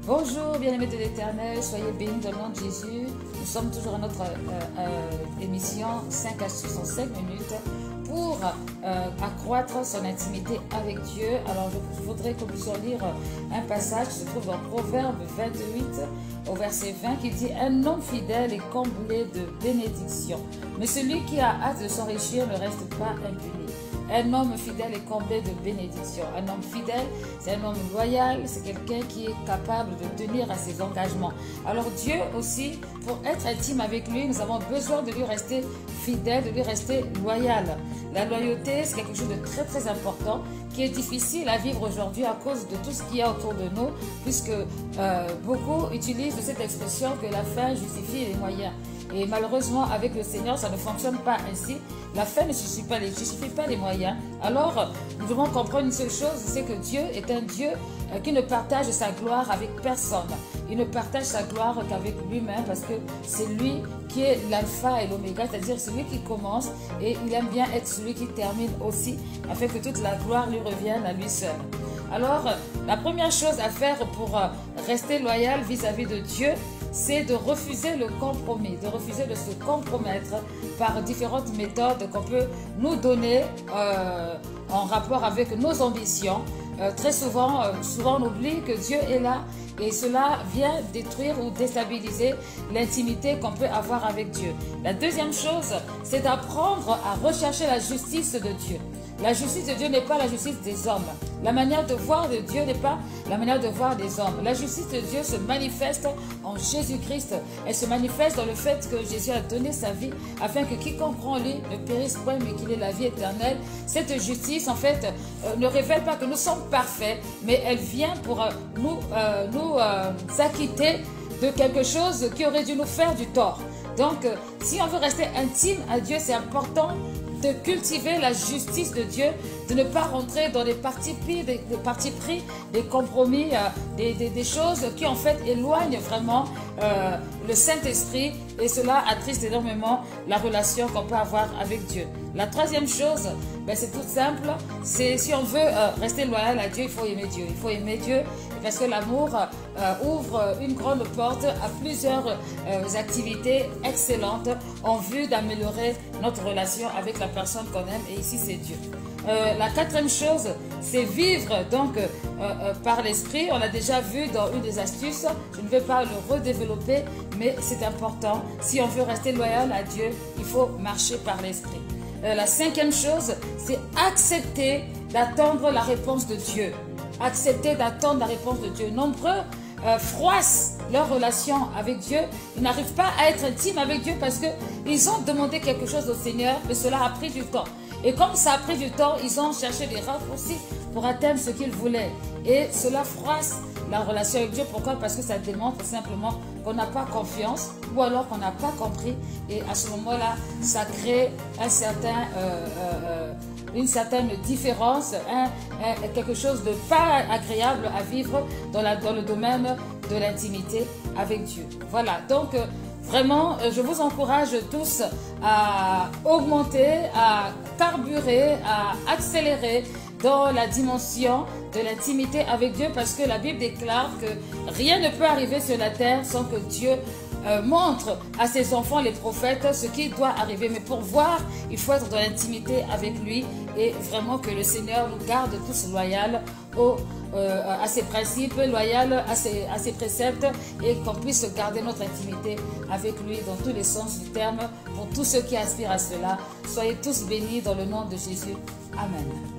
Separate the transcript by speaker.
Speaker 1: Bonjour, bien-aimés de l'Éternel, soyez bénis dans le nom de Jésus. Nous sommes toujours à notre émission 5 astuces en 5 minutes pour accroître son intimité avec Dieu. Alors, je voudrais que nous puissions lire un passage qui se trouve dans Proverbe 28 au verset 20 qui dit « Un homme fidèle est comblé de bénédictions, mais celui qui a hâte de s'enrichir ne reste pas impuni. » Un homme fidèle est comblé de bénédictions. Un homme fidèle, c'est un homme loyal, c'est quelqu'un qui est capable de tenir à ses engagements. Alors Dieu aussi, pour être intime avec lui, nous avons besoin de lui rester fidèle, de lui rester loyal. La loyauté, c'est quelque chose de très très important qui est difficile à vivre aujourd'hui à cause de tout ce qu'il y a autour de nous, puisque beaucoup utilisent cette expression que la fin justifie les moyens. Et malheureusement, avec le Seigneur, ça ne fonctionne pas ainsi. La fin ne justifie pas les moyens. Alors, nous devons comprendre une seule chose, c'est que Dieu est un Dieu qui ne partage sa gloire avec personne. Il ne partage sa gloire qu'avec lui-même parce que c'est lui qui est l'alpha et l'oméga, c'est-à-dire celui qui commence et il aime bien être celui qui termine aussi, afin que toute la gloire lui revienne à lui seul. Alors, la première chose à faire pour rester loyal vis-à-vis de Dieu, c'est de refuser le compromis, de refuser de se compromettre par différentes méthodes qu'on peut nous donner en rapport avec nos ambitions. Très souvent, on oublie que Dieu est là et cela vient détruire ou déstabiliser l'intimité qu'on peut avoir avec Dieu. La deuxième chose, c'est d'apprendre à rechercher la justice de Dieu. La justice de Dieu n'est pas la justice des hommes. La manière de voir de Dieu n'est pas la manière de voir des hommes. La justice de Dieu se manifeste en Jésus-Christ. Elle se manifeste dans le fait que Jésus a donné sa vie afin que quiconque croit en lui ne périsse point mais qu'il ait la vie éternelle. Cette justice, en fait, ne révèle pas que nous sommes parfaits, mais elle vient pour nous acquitter de quelque chose qui aurait dû nous faire du tort. Donc, si on veut rester intime à Dieu, c'est important de cultiver la justice de Dieu, de ne pas rentrer dans des partis pris, des compromis, des choses qui en fait éloignent vraiment le Saint-Esprit et cela attriste énormément la relation qu'on peut avoir avec Dieu. La troisième chose, c'est tout simple, c'est si on veut rester loyal à Dieu, il faut aimer Dieu. Il faut aimer Dieu parce que l'amour ouvre une grande porte à plusieurs activités excellentes en vue d'améliorer notre relation avec la personne qu'on aime et ici c'est Dieu. La quatrième chose, c'est vivre donc par l'esprit. On l'a déjà vu dans une des astuces. Je ne vais pas le redévelopper, mais c'est important. Si on veut rester loyal à Dieu, il faut marcher par l'esprit. La cinquième chose, c'est accepter d'attendre la réponse de Dieu. Accepter d'attendre la réponse de Dieu. Nombreux froissent leur relation avec Dieu. Ils n'arrivent pas à être intimes avec Dieu parce qu'ils ont demandé quelque chose au Seigneur, mais cela a pris du temps. Et comme ça a pris du temps, ils ont cherché des raccourcis pour atteindre ce qu'ils voulaient. Et cela froisse la relation avec Dieu. Pourquoi? Parce que ça démontre simplement qu'on n'a pas confiance ou alors qu'on n'a pas compris. Et à ce moment-là, ça crée une certaine différence, quelque chose de pas agréable à vivre dans le domaine de l'intimité avec Dieu. Voilà, donc vraiment, je vous encourage tous à augmenter, à carburer, à accélérer dans la dimension de l'intimité avec Dieu parce que la Bible déclare que rien ne peut arriver sur la terre sans que Dieu montre à ses enfants, les prophètes, ce qui doit arriver. Mais pour voir, il faut être dans l'intimité avec lui et vraiment que le Seigneur nous garde tous loyaux à ses principes, loyaux à ses préceptes et qu'on puisse garder notre intimité avec lui dans tous les sens du terme pour tous ceux qui aspirent à cela. Soyez tous bénis dans le nom de Jésus. Amen.